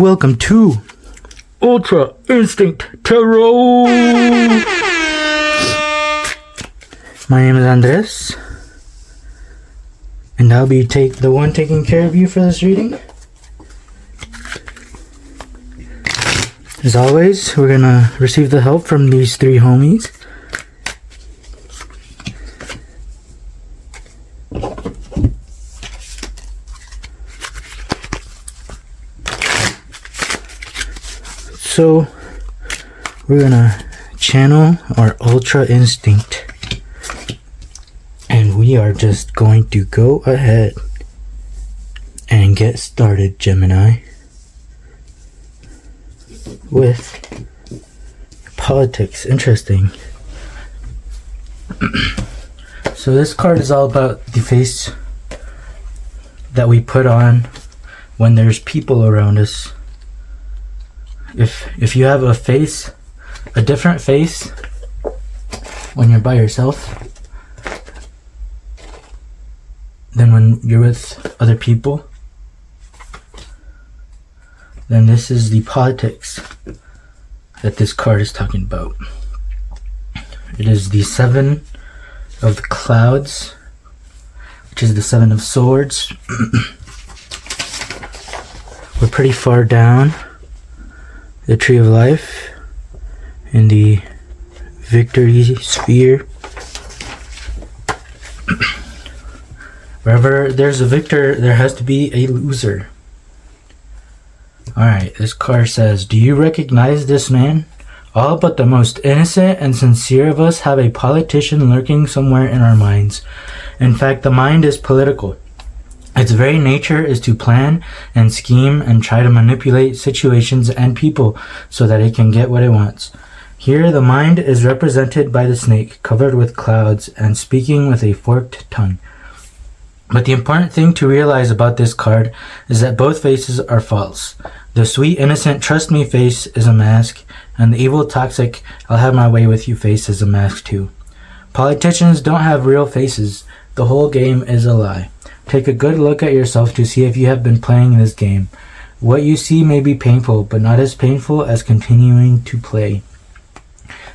welcome to Ultra Instinct Tarot. My name is Andres, and I'll be the one taking care of you for this reading. As always, we're gonna receive the help from these three homies. So, we're gonna channel our Ultra Instinct. And we are just going to go ahead and get started, Gemini, with politics. Interesting. So this card is all about the face that we put on when there's people around us. If you have a different face when you're by yourself than when you're with other people, then this is the politics that this card is talking about. It is the Seven of the Clouds, which is the Seven of Swords. We're pretty far down the Tree of Life in the victory sphere. Wherever there's a victor, there has to be a loser. Alright, this card says, do you recognize this man? All but the most innocent and sincere of us have a politician lurking somewhere in our minds. In fact, the mind is political. Its very nature is to plan and scheme and try to manipulate situations and people so that it can get what it wants. Here, the mind is represented by the snake, covered with clouds and speaking with a forked tongue. But the important thing to realize about this card is that both faces are false. The sweet, innocent, trust me face is a mask, and the evil, toxic, I'll have my way with you face is a mask too. Politicians don't have real faces. The whole game is a lie. Take a good look at yourself to see if you have been playing this game. What you see may be painful, but not as painful as continuing to play.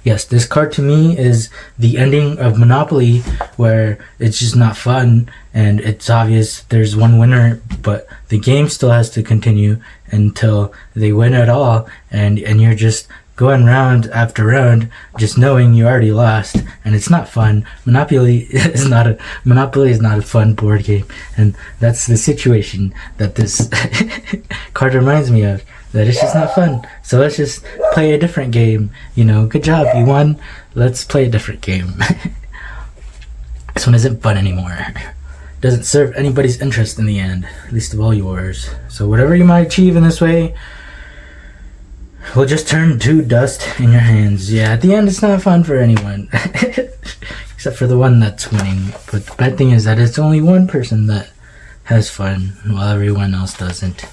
Yes, this card to me is the ending of Monopoly, where it's just not fun, and it's obvious there's one winner, but the game still has to continue until they win it all, and you're just going round after round, just knowing you already lost, and it's not fun. Monopoly is not a fun board game, and that's the situation that this card reminds me of. That it's just not fun. So let's just play a different game. Good job, you won. Let's play a different game. This one isn't fun anymore. Doesn't serve anybody's interest in the end, least of all yours. So whatever you might achieve in this way will just turn to dust in your hands. Yeah, at the end it's not fun for anyone. Except for the one that's winning. But the bad thing is that it's only one person that has fun, while everyone else doesn't.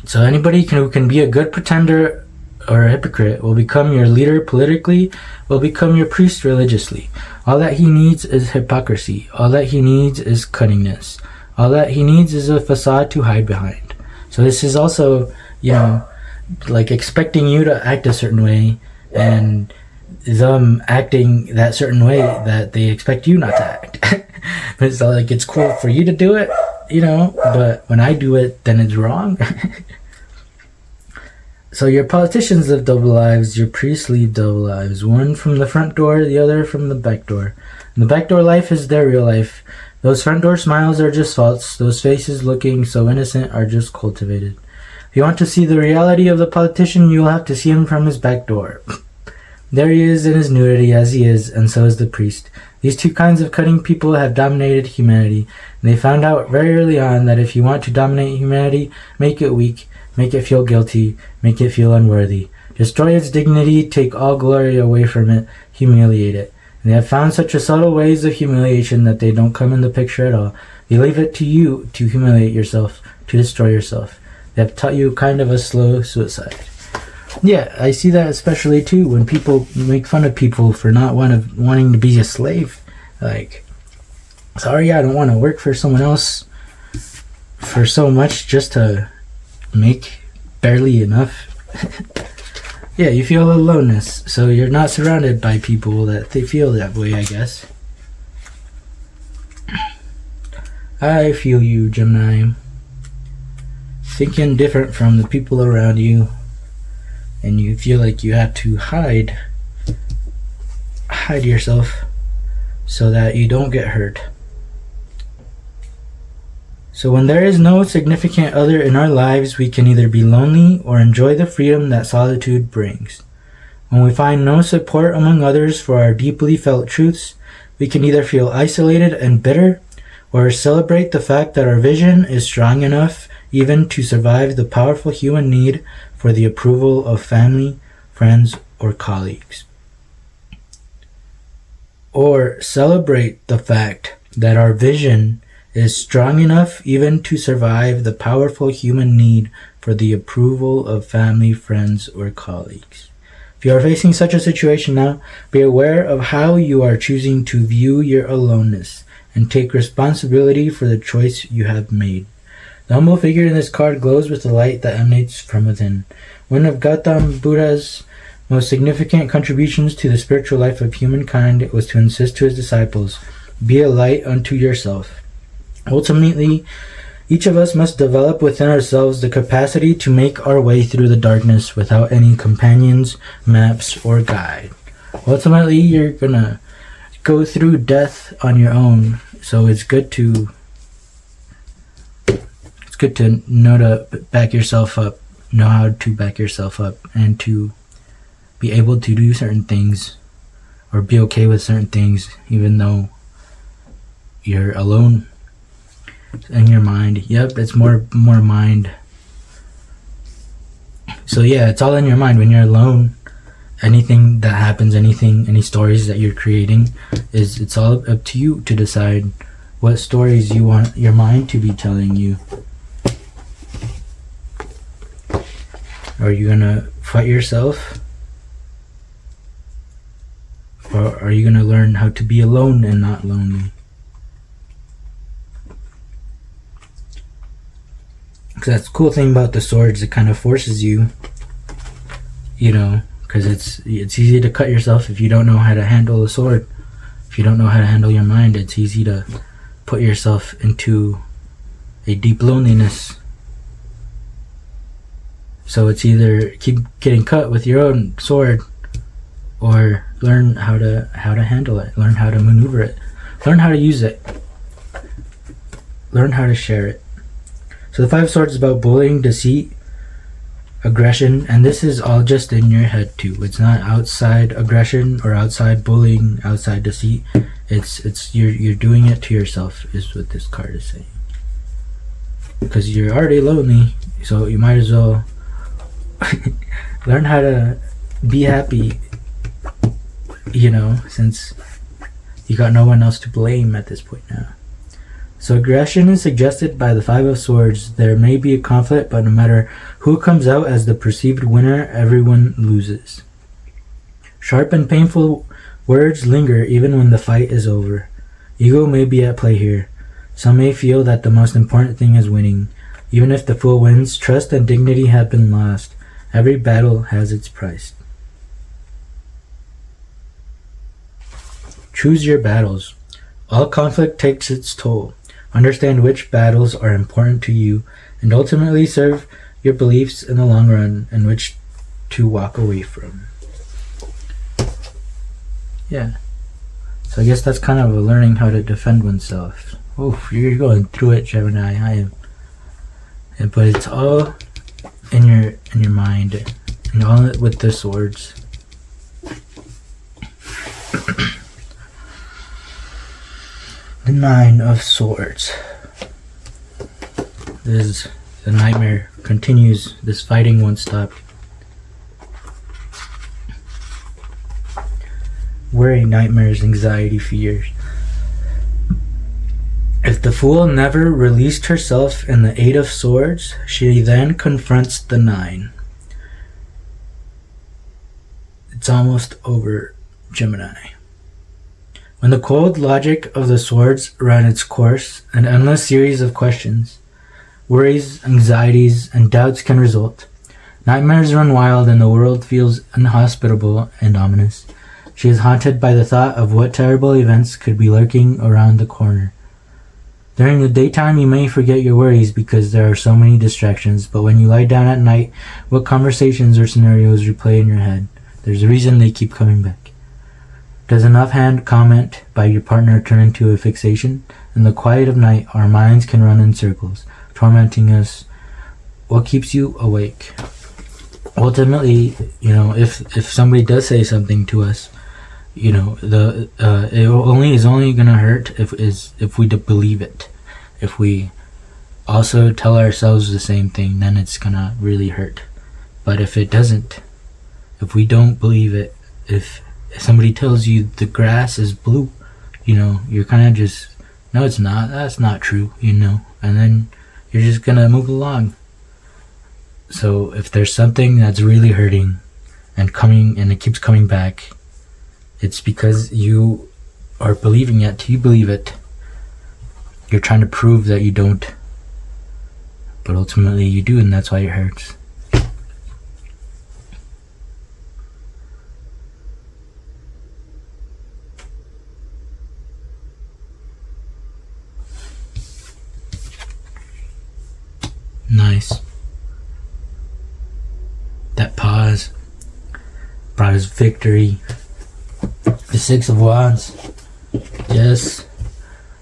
So anybody who can be a good pretender or a hypocrite will become your leader politically, will become your priest religiously. All that he needs is hypocrisy. All that he needs is cunningness. All that he needs is a facade to hide behind. So this is also, like expecting you to act a certain way and them acting that certain way that they expect you not to act. But it's like, it's cool for you to do it, but when I do it, then it's wrong. So your politicians live double lives, your priests lead double lives. One from the front door, the other from the back door. And the back door life is their real life. Those front door smiles are just false. Those faces looking so innocent are just cultivated. If you want to see the reality of the politician, you'll have to see him from his back door. There he is in his nudity as he is, and so is the priest. These two kinds of cunning people have dominated humanity, and they found out very early on that if you want to dominate humanity, make it weak, make it feel guilty, make it feel unworthy. Destroy its dignity, take all glory away from it, humiliate it. And they have found such a subtle ways of humiliation that they don't come in the picture at all. They leave it to you to humiliate yourself, to destroy yourself. They have taught you kind of a slow suicide. Yeah, I see that especially too when people make fun of people for not wanting to be a slave. Like, sorry, I don't want to work for someone else for so much just to make barely enough. Yeah, you feel aloneness, so you're not surrounded by people that they feel that way, I guess. I feel you, Gemini. Thinking different from the people around you, and you feel like you have to hide yourself so that you don't get hurt. So when there is no significant other in our lives, we can either be lonely or enjoy the freedom that solitude brings. When we find no support among others for our deeply felt truths, we can either feel isolated and bitter, or celebrate the fact that our vision is strong enough even to survive the powerful human need for the approval of family, friends, or colleagues. Or celebrate the fact that our vision is strong enough even to survive the powerful human need for the approval of family, friends, or colleagues. If you are facing such a situation now, be aware of how you are choosing to view your aloneness and take responsibility for the choice you have made. The humble figure in this card glows with the light that emanates from within. One of Gautam Buddha's most significant contributions to the spiritual life of humankind was to insist to his disciples, "Be a light unto yourself." Ultimately, each of us must develop within ourselves the capacity to make our way through the darkness without any companions, maps, or guide. Ultimately, you're gonna go through death on your own, so it's good to know to back yourself up, know how to back yourself up, and to be able to do certain things or be okay with certain things even though you're alone in your mind. Yep, it's more mind. So yeah, it's all in your mind when you're alone. Anything that happens, any stories that you're creating, it's all up to you to decide what stories you want your mind to be telling you. Are you gonna fight yourself? Or are you gonna learn how to be alone and not lonely? Because that's the cool thing about the swords, it kind of forces you, because it's easy to cut yourself if you don't know how to handle a sword. If you don't know how to handle your mind, it's easy to put yourself into a deep loneliness. So it's either keep getting cut with your own sword, or learn how to handle it, learn how to maneuver it, learn how to use it, learn how to share it. So the Five of Swords is about bullying, deceit, aggression, and this is all just in your head too. It's not outside aggression or outside bullying, outside deceit. It's you're doing it to yourself, is what this card is saying. Because you're already lonely, so you might as well learn how to be happy, since you got no one else to blame at this point now. So aggression is suggested by the Five of Swords. There may be a conflict, but no matter who comes out as the perceived winner, everyone loses. Sharp and painful words linger even when the fight is over. Ego may be at play here. Some may feel that the most important thing is winning. Even if the fool wins, trust and dignity have been lost. Every battle has its price. Choose your battles. All conflict takes its toll. Understand which battles are important to you and ultimately serve your beliefs in the long run, and which to walk away from. Yeah. So I guess that's kind of a learning how to defend oneself. Oh, you're going through it, Gemini. I am. But it's all in your mind, and all with the swords. The Nine of Swords. The nightmare continues. This fighting won't stop. Worry, nightmares, anxiety, fears. If the fool never released herself in the Eight of Swords, she then confronts the Nine. It's almost over, Gemini. When the cold logic of the swords ran its course, an endless series of questions Worries, anxieties, and doubts can result. Nightmares run wild and the world feels inhospitable and ominous. She is haunted by the thought of what terrible events could be lurking around the corner. During the daytime, you may forget your worries because there are so many distractions, but when you lie down at night, what conversations or scenarios replay in your head? There's a reason they keep coming back. Does an offhand comment by your partner turn into a fixation? In the quiet of night, our minds can run in circles, tormenting us. What keeps you awake? Ultimately, if somebody does say something to us, it is only gonna hurt if we believe it. If we also tell ourselves the same thing, then it's gonna really hurt. But if it doesn't, if we don't believe it, if somebody tells you the grass is blue, you're kind of just, no, it's not. That's not true, and then you're just gonna move along. So if there's something that's really hurting and it keeps coming back, it's because you are believing it. You believe it. You're trying to prove that you don't. But ultimately you do, and that's why it hurts. Nice. That pause brought us victory. The Six of Wands. Yes.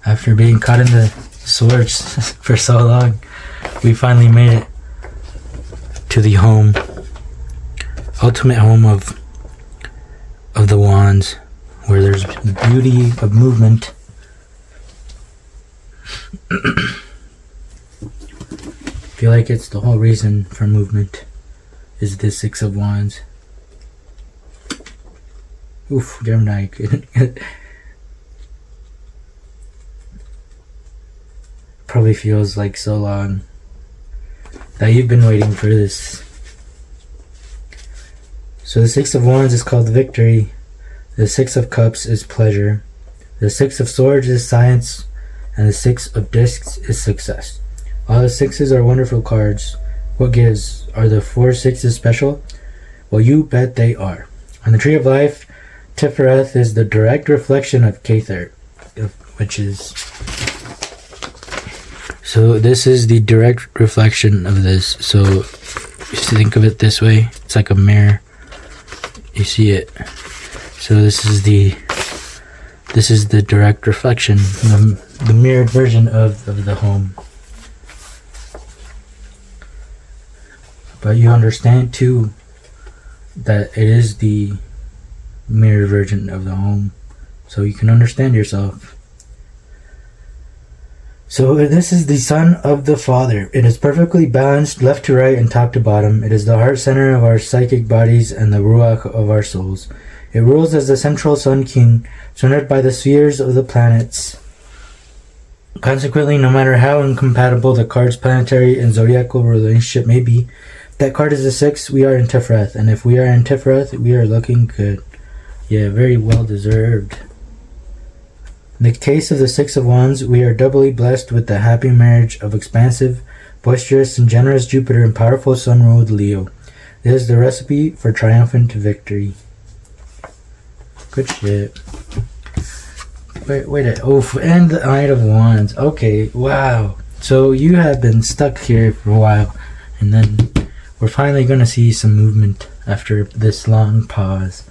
After being caught in the swords for so long, we finally made it to the home. Ultimate home of the wands, where there's beauty of movement. I feel like it's the whole reason for movement is the Six of Wands. Oof, Gemini. Probably feels like so long that you've been waiting for this. So the Six of Wands is called victory. The Six of Cups is pleasure. The Six of Swords is science. And the Six of Discs is success. All the sixes are wonderful cards. What gives? Are the 4 sixes special? Well, you bet they are. On the Tree of Life, Tifereth is the direct reflection of Cather, which is... So this is the direct reflection of this. So just think of it this way. It's like a mirror. You see it. So this is the direct reflection, the mirrored version of the home. But you understand too that it is the mirror version of the home, so you can understand yourself. So this is the Son of the Father. It is perfectly balanced left to right and top to bottom. It is the heart center of our psychic bodies and the Ruach of our souls. It rules as the central Sun King, surrounded by the spheres of the planets. Consequently, no matter how incompatible the card's planetary and zodiacal relationship may be, that card is a 6, we are in Tifereth. And if we are in Tifereth, we are looking good. Yeah, very well deserved. In the case of the Six of Wands, we are doubly blessed with the happy marriage of expansive, boisterous, and generous Jupiter and powerful Sun-ruled Leo. This is the recipe for triumphant victory. Good shit. Wait. Oh, and the Knight of Wands. Okay, wow. So you have been stuck here for a while, and then we're finally going to see some movement after this long pause.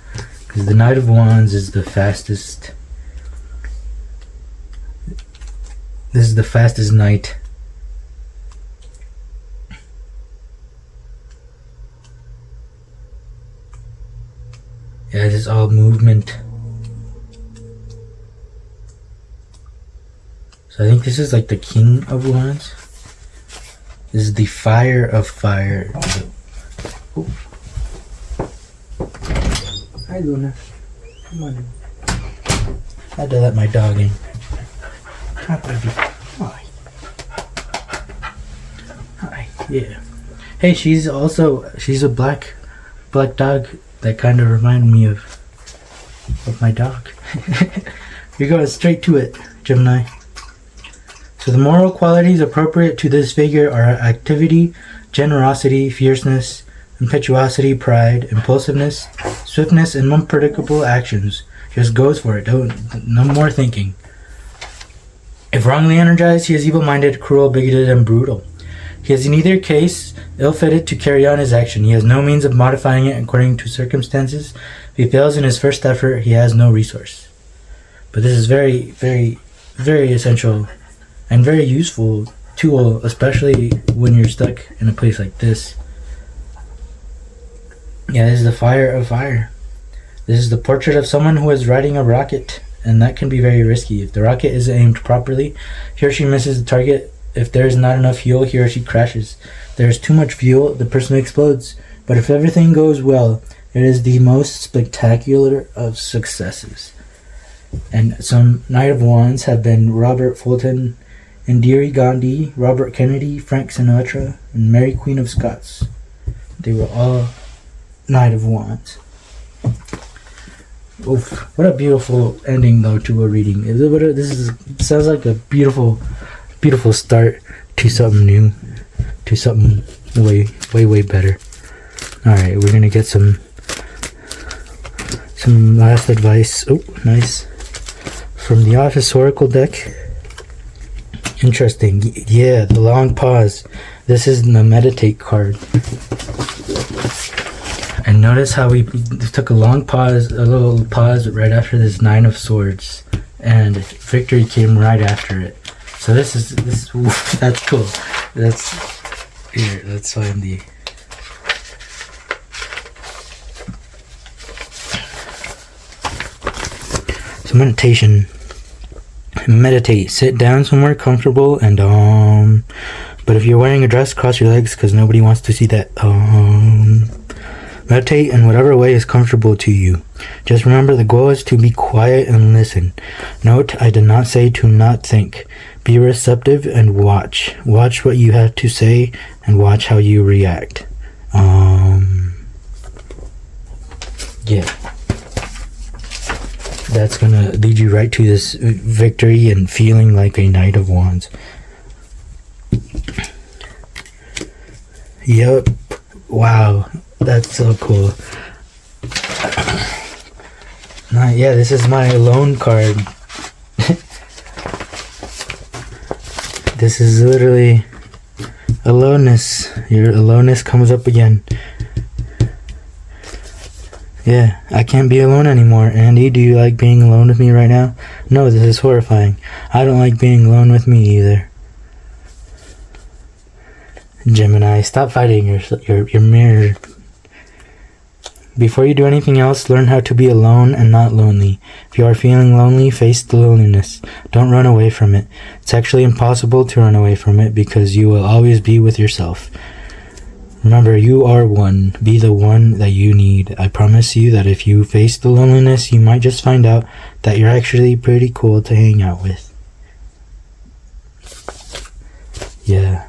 Because the Knight of Wands is the fastest. This is the fastest knight. Yeah, this is all movement. So I think this is like the King of Wands. This is the Fire of Fire. Oh. Hi, Luna. Come on in. I had to let my dog in. Hi, baby. Hi. Hi. Yeah. Hey, she's a black dog that kind of reminded me of my dog. You're going straight to it, Gemini. So the moral qualities appropriate to this figure are activity, generosity, fierceness, impetuosity, pride, impulsiveness, swiftness, and unpredictable actions. Just goes for it. No more thinking. If wrongly energized, he is evil-minded, cruel, bigoted, and brutal. He is in either case ill-fitted to carry on his action. He has no means of modifying it according to circumstances. If he fails in his first effort, he has no resource. But this is very, very, very essential and very useful tool, especially when you're stuck in a place like this. Yeah, this is the fire of fire. This is the portrait of someone who is riding a rocket, and that can be very risky. If the rocket is aimed properly, he or she misses the target. If there is not enough fuel, he or she crashes. If there is too much fuel, the person explodes. But if everything goes well, it is the most spectacular of successes. And some Knight of Wands have been Robert Fulton, Indira Gandhi, Robert Kennedy, Frank Sinatra, and Mary Queen of Scots. They were all Knight of Wands. Oof, what a beautiful ending, though, to a reading. Sounds like a beautiful start to something new, to something way better. All right, we're gonna get some last advice. Oh, nice, from the Office Oracle deck. Interesting. Yeah, the long pause. This is the meditate card. And notice how we took a little pause right after this Nine of Swords, and victory came right after it. So this is that's cool. Let's find the. So meditation. Meditate. Sit down somewhere comfortable and But if you're wearing a dress, cross your legs because nobody wants to see that. Meditate in whatever way is comfortable to you. Just remember the goal is to be quiet and listen. Note, I did not say to not think. Be receptive and watch. Watch what you have to say and watch how you react. Yeah. That's gonna lead you right to this victory and feeling like a Knight of Wands. Yep. Wow. That's so cool. Yeah, this is my alone card. This is literally aloneness. Your aloneness comes up again. Yeah, I can't be alone anymore. Andy, do you like being alone with me right now? No, this is horrifying. I don't like being alone with me either. Gemini, stop fighting your mirror. Before you do anything else, learn how to be alone and not lonely. If you are feeling lonely, face the loneliness. Don't run away from it. It's actually impossible to run away from it because you will always be with yourself. Remember, you are one. Be the one that you need. I promise you that if you face the loneliness, you might just find out that you're actually pretty cool to hang out with. Yeah.